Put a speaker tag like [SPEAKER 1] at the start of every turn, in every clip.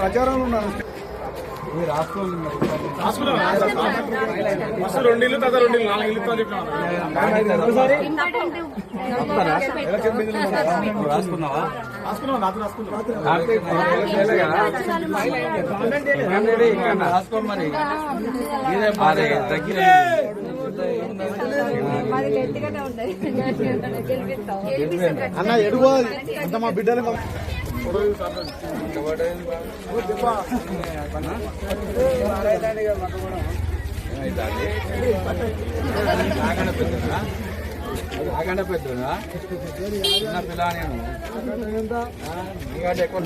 [SPEAKER 1] ప్రచారంలో ఉన్నారు ఫస్ట్ 2 ఇల్లు తర్వాత 2 ఇల్లు 4 ఇల్లు అన్న ఎడుగు అంత మా బిడ్డలు
[SPEAKER 2] ఆగండ పెద్దనా చిన్న పిల్ల నేను ఎక్కువ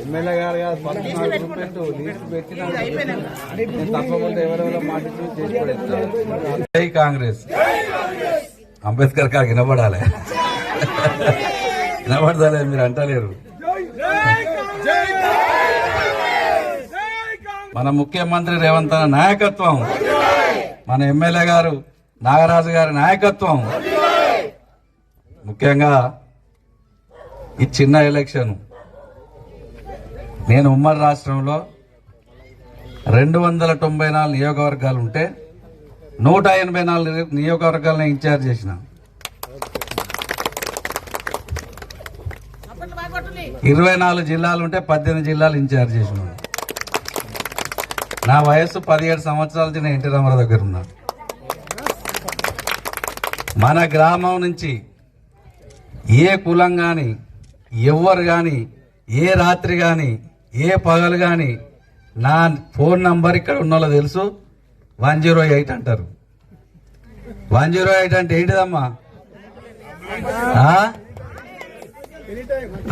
[SPEAKER 2] ఎమ్మెల్యే గారు తప్పకుండా ఎవరెవరో మాట్లాడుతూ జై కాంగ్రెస్. అంబేద్కర్ గారికి వినపడాలి, వినపడతాలే మీరు అంటలేరు. మన ముఖ్యమంత్రి రేవంత్ అన్న నాయకత్వం, మన ఎమ్మెల్యే గారు నాగరాజు గారి నాయకత్వం, ముఖ్యంగా ఈ చిన్న ఎలక్షన్ నేను ఉమ్మడి రాష్ట్రంలో 294 నియోజకవర్గాలు ఉంటే 184 నియోజకవర్గాలను ఇన్ఛార్జ్ చేసిన. 24 జిల్లాలు ఉంటే 18 జిల్లాలు ఇన్ఛార్జ్ చేసిన. నా వయస్సు 17 సంవత్సరాల నుంచి నేను ఎన్టీ రామారావు దగ్గర ఉన్నా. మన గ్రామం నుంచి ఏ కులం కానీ ఎవరు కానీ ఏ రాత్రి కానీ ఏ పగలు కానీ నా ఫోన్ నంబర్ ఇక్కడ ఉన్న వాళ్ళు తెలుసు. 108 అంటారు. 108 అంటే ఏంటిదమ్మా?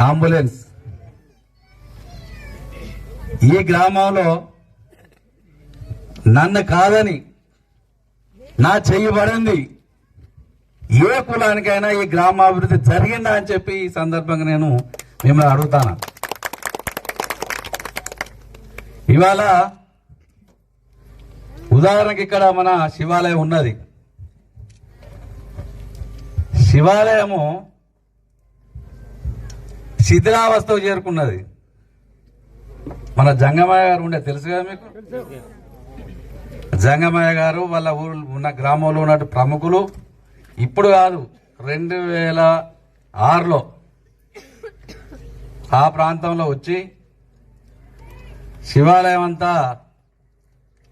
[SPEAKER 2] అంబులెన్స్. ఈ గ్రామంలో నన్ను కాదని నా చెయ్యి పడింది ఏ కులానికైనా ఈ గ్రామాభివృద్ధి జరిగిందా అని చెప్పి ఈ సందర్భంగా నేను మిమ్మల్ని అడుగుతాను. ఇవాళ ఉదాహరణకి ఇక్కడ మన శివాలయం ఉన్నది. శివాలయము శిథిలావస్థకు చేరుకున్నది. మన జంగమయ్య గారు ఉండే తెలుసు కదా మీకు. జంగమయ్య గారు వాళ్ళ ఊరు ఉన్న గ్రామంలో ఉన్న ప్రముఖులు ఇప్పుడు కాదు 2006లో ఆ ప్రాంతంలో వచ్చి శివాలయం అంతా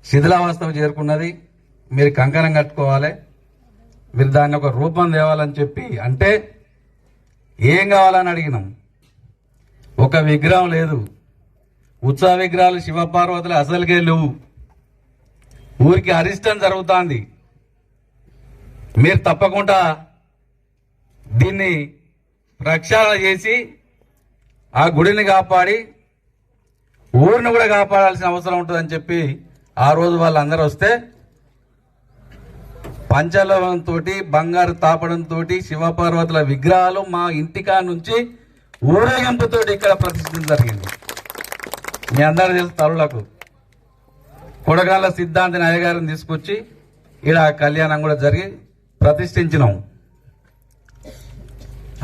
[SPEAKER 2] శిథిలావస్థకు చేరుకున్నది, మీరు కంకణం కట్టుకోవాలి, మీరు దాన్ని ఒక రూపం తేవాలని చెప్పి అంటే ఏం కావాలని అడిగినాం. ఒక విగ్రహం లేదు, ఉత్సవ విగ్రహాలు శివపార్వతులు అసలుకే లేవు, ఊరికి అరిష్టం జరుగుతోంది, మీరు తప్పకుండా దీన్ని ప్రక్షాళన చేసి ఆ గుడిని కాపాడి ఊరిని కూడా కాపాడాల్సిన అవసరం ఉంటుందని చెప్పి ఆ రోజు వాళ్ళందరూ వస్తే పంచలోహంతో బంగారు తాపడంతో శివపార్వతుల విగ్రహాలు మా ఇంటికా నుంచి ఊరేగింపుతో ఇక్కడ ప్రతిష్ఠించడం జరిగింది. మీ అందరూ తెలుసు తరులకు కొడగాళ్ళ సిద్ధాంతి నాయ గారిని తీసుకొచ్చి ఇక్కడ కళ్యాణం కూడా జరిగి ప్రతిష్ఠించినాం.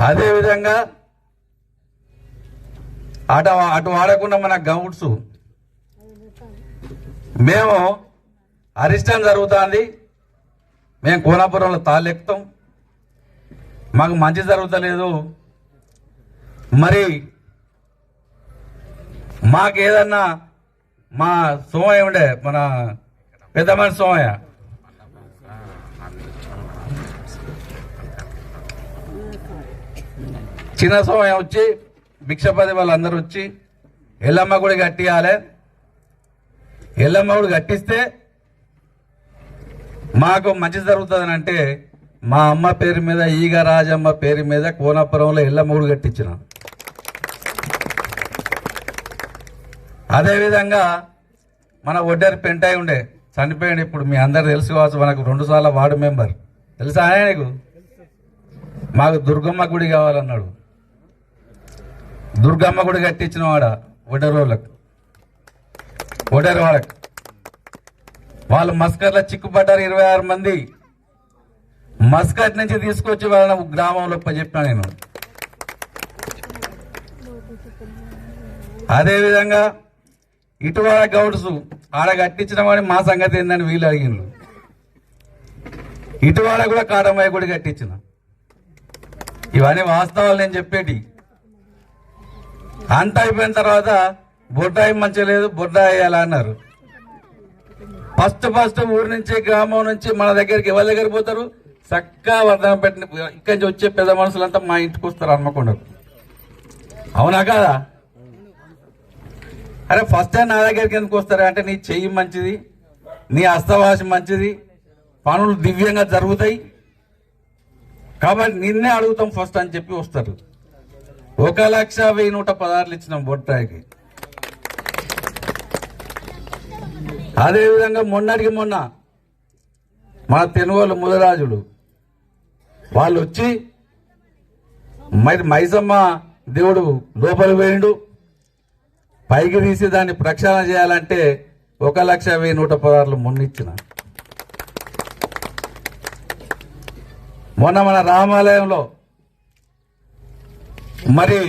[SPEAKER 2] అదేవిధంగా అటు వాడకుండా మన గౌడ్స్ మేము అరిష్టం జరుగుతుంది, మేము కోనాపురంలో తాళ్ళెక్కుతాం, మాకు మంచి జరుగుతలేదు, మరి మాకేదన్నా మా సోమయ్య ఉండే మన పెద్ద మనిషి సోమయ్య చిన్న సోమయ్య వచ్చి భిక్షపతి వాళ్ళందరూ వచ్చి ఎల్లమ్మ గుడి కట్టియాలి, ఎల్లమ్మ గుడి కట్టిస్తే మాకు మంచి జరుగుతుందని అంటే మా అమ్మ పేరు మీద ఈగ రాజమ్మ పేరు మీద కోనాపురంలో ఎల్లమ్మ గుడి కట్టించిన. అదేవిధంగా మన ఒడ్డేరు పెంటాయి ఉండే చనిపోయింది. ఇప్పుడు మీ అందరు తెలుసు కావచ్చు, మనకు 2 సార్లు వార్డు మెంబర్. తెలుసా ఆయనకు? మాకు దుర్గమ్మ గుడి కావాలన్నాడు. దుర్గమ్మ గుడి కట్టించిన వాడ ఒడ్డేరు వాళ్ళకు, ఒడ్డేరు వాళ్ళకు. వాళ్ళు మస్కర్లో చిక్కుపడ్డారు 26 మంది. మస్కట్ నుంచి తీసుకొచ్చి వాళ్ళని గ్రామంలో చెప్పినా నేను. అదేవిధంగా ఇటువాడ గౌడ్స్ ఆడ కట్టించిన వాడిని మా సంగతి ఏందని వీళ్ళు అడిగిండ్రు. ఇటువాడ కూడా కాటమయ్య గుడి కట్టించిన. ఇవన్నీ వాస్తవాలు నేను చెప్పేటి. అంత అయిపోయిన తర్వాత బొడ్డాయి మంచి లేదు, బొడ్డాయి వేయాలా అన్నారు. ఫస్ట్ ఊరి నుంచి గ్రామం నుంచి మన దగ్గరికి ఎవరి దగ్గర పోతారు? చక్కగా వర్ధన పెట్టిన ఇక్కడి నుంచి వచ్చే పెద్ద మనుషులంతా మా ఇంటికి వస్తారు హన్మకొండకు. అవునా కాదా? అరే ఫస్ట్ టైం నా దగ్గరికి ఎందుకు వస్తారా అంటే నీ చెయ్యి మంచిది, నీ హస్తవాసి మంచిది, పనులు దివ్యంగా జరుగుతాయి కాబట్టి నిన్నే అడుగుతాం ఫస్ట్ అని చెప్పి వస్తారు. 1,10,116 ఇచ్చినాం బొట్టాయికి. అదేవిధంగా మొన్నటికి మొన్న మన తెనుగోలు ముదరాజులు వాళ్ళు వచ్చి మరి మైసమ్మ దేవుడు లోపలికి పోయిండు, పైకి తీసి దాన్ని ప్రక్షాళన చేయాలంటే 1,10,116 మొన్నిచ్చిన. మొన్న మన రామాలయంలో మరి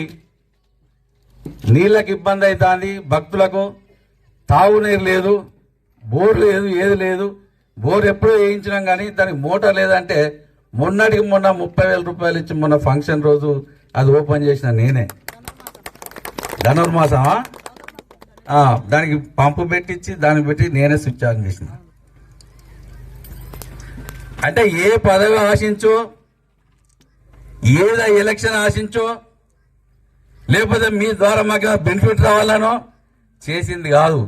[SPEAKER 2] నీళ్ళకి ఇబ్బంది అవుతుంది, భక్తులకు తాగునీరు లేదు, బోర్ లేదు, ఏది లేదు. బోర్ ఎప్పుడూ వేయించినాం కానీ దానికి మోటార్ లేదంటే మొన్నటికి మొన్న 30,000 రూపాయలు ఇచ్చి మొన్న ఫంక్షన్ రోజు అది ఓపెన్ చేసిన నేనే. ధనుర్మాసమా దానికి పంపు పెట్టించి దాన్ని పెట్టి నేనే స్విచ్ ఆన్ చేసిన. అంటే ఏ పదవి ఆశించో, ఏదో ఎలక్షన్ ఆశించో, లేకపోతే మీ ద్వారా మాకు బెనిఫిట్ రావాలనో చేసింది కాదు.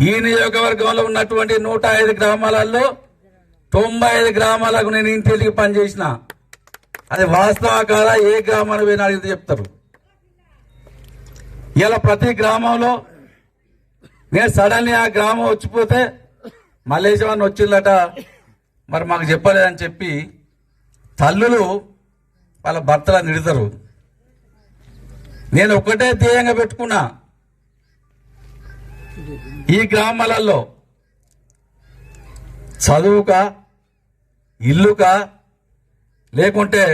[SPEAKER 2] ఈ నియోజకవర్గంలో ఉన్నటువంటి 105 గ్రామాలలో 95 గ్రామాలకు నేను ఇంటికి పనిచేసిన. అది వాస్తవ కాదా? ఏ గ్రామానికి పోయినా అడిగితే చెప్తారు. ఇలా ప్రతి గ్రామంలో నేను సడన్లీ ఆ గ్రామం వచ్చిపోతే మల్లేశ్వరాన్ని వచ్చిందట మరి మాకు చెప్పలేదని చెప్పి తల్లులు వాళ్ళ భర్తలను నిడతారు. నేను ఒకటే ధ్యేయంగా పెట్టుకున్నా, ఈ గ్రామాలలో చదువుకా, ఇల్లుకా, లేకుంటే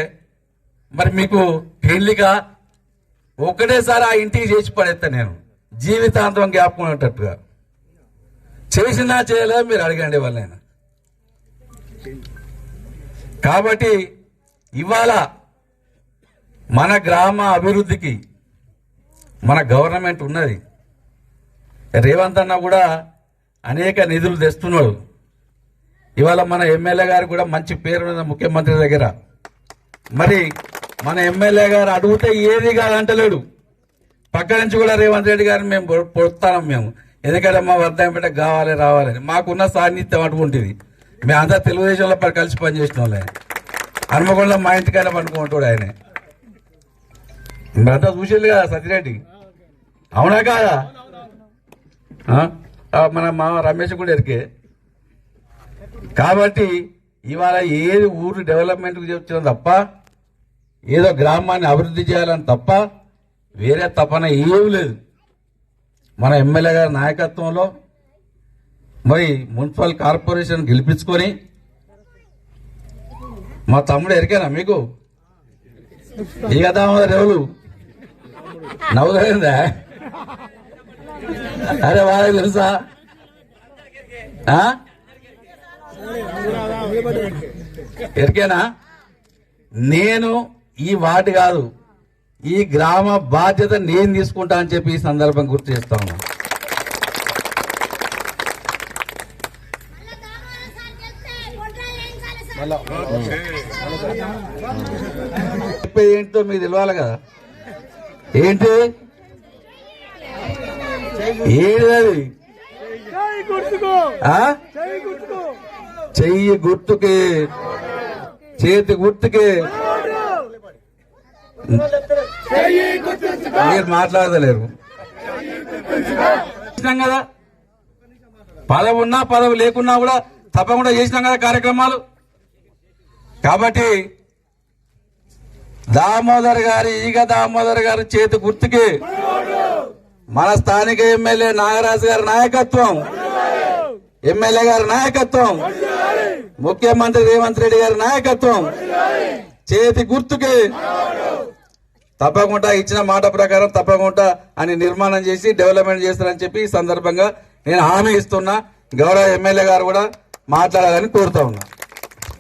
[SPEAKER 2] మరి మీకు పెళ్లిగా ఒకటేసారి ఆ ఇంటికి చేసి పడేస్తా. నేను జీవితాంతం జ్ఞాపకం చేసినా చేయలేదు మీరు అడగండి వాళ్ళైనా. కాబట్టి ఇవాళ మన గ్రామ అభివృద్ధికి మన గవర్నమెంట్ ఉన్నది. రేవంత్ అన్న కూడా అనేక నిధులు తెస్తున్నాడు. ఇవాళ మన ఎమ్మెల్యే గారు కూడా మంచి పేరు ఉన్నది ముఖ్యమంత్రి దగ్గర. మరి మన ఎమ్మెల్యే గారు అడిగితే ఏది కాదంటలేడు. పక్క నుంచి కూడా రేవంత్ రెడ్డి గారిని మేము పొడుస్తాం మేము, ఎందుకంటే మా వర్ధంపేట కావాలి రావాలని. మాకున్న సాన్నిధ్యం అటువంటిది. మేమంతా తెలుగుదేశంలో కలిసి పనిచేసిన వాళ్ళే. హన్మకొండలో మా ఇంటికైనా పనుకుంటాడు ఆయన. మీరంతా చూసేది కదా సత్యరెడ్డి, అవునా కాదా? మన మా రమేష్ కూడా ఎరికే. కాబట్టి ఇవాళ ఏది ఊరు డెవలప్మెంట్కి చెప్తున్నాం తప్ప, ఏదో గ్రామాన్ని అభివృద్ధి చేయాలని తప్ప వేరే తపన ఏమీ లేదు. మన ఎమ్మెల్యే గారి నాయకత్వంలో మరి మున్సిపల్ కార్పొరేషన్ గెలిపించుకొని, మా తమ్ముడు ఎరికేనా మీకు? ఈ కదా ఎవరు నవ్వుదా? అరే వాళ్ళకి తెలుసా? ఎరికేనా? నేను ఈ వాటి కాదు, ఈ గ్రామ బాధ్యత నేను తీసుకుంటా అని చెప్పి ఈ సందర్భం గుర్తు చేస్తా ఉన్నా. చెప్పేది ఏంటో మీకు తెలియాలి కదా. ఏంటి ఏది? చెయ్యి గుర్తుకి, చేతి గుర్తుకి మీరు మాట్లాడలేరు చేసినాం కదా, పదవి ఉన్నా పదవి లేకున్నా కూడా తప్పకుండా చేసినాం కదా కార్యక్రమాలు. కాబట్టి దామోదర్ గారి చేతి గుర్తుకి మన స్థానిక ఎమ్మెల్యే నాగరాజు గారి నాయకత్వం, ఎమ్మెల్యే గారి నాయకత్వం, ముఖ్యమంత్రి రేవంత్ రెడ్డి గారి నాయకత్వం, చేతి గుర్తుకి తప్పకుండా ఇచ్చిన మాట ప్రకారం తప్పకుండా అని నిర్మాణం చేసి డెవలప్మెంట్ చేస్తారని చెప్పి ఈ సందర్భంగా నేను హామీ ఇస్తున్నా. గౌరవ ఎమ్మెల్యే గారు కూడా మాట్లాడాలని కోరుతా ఉన్నా.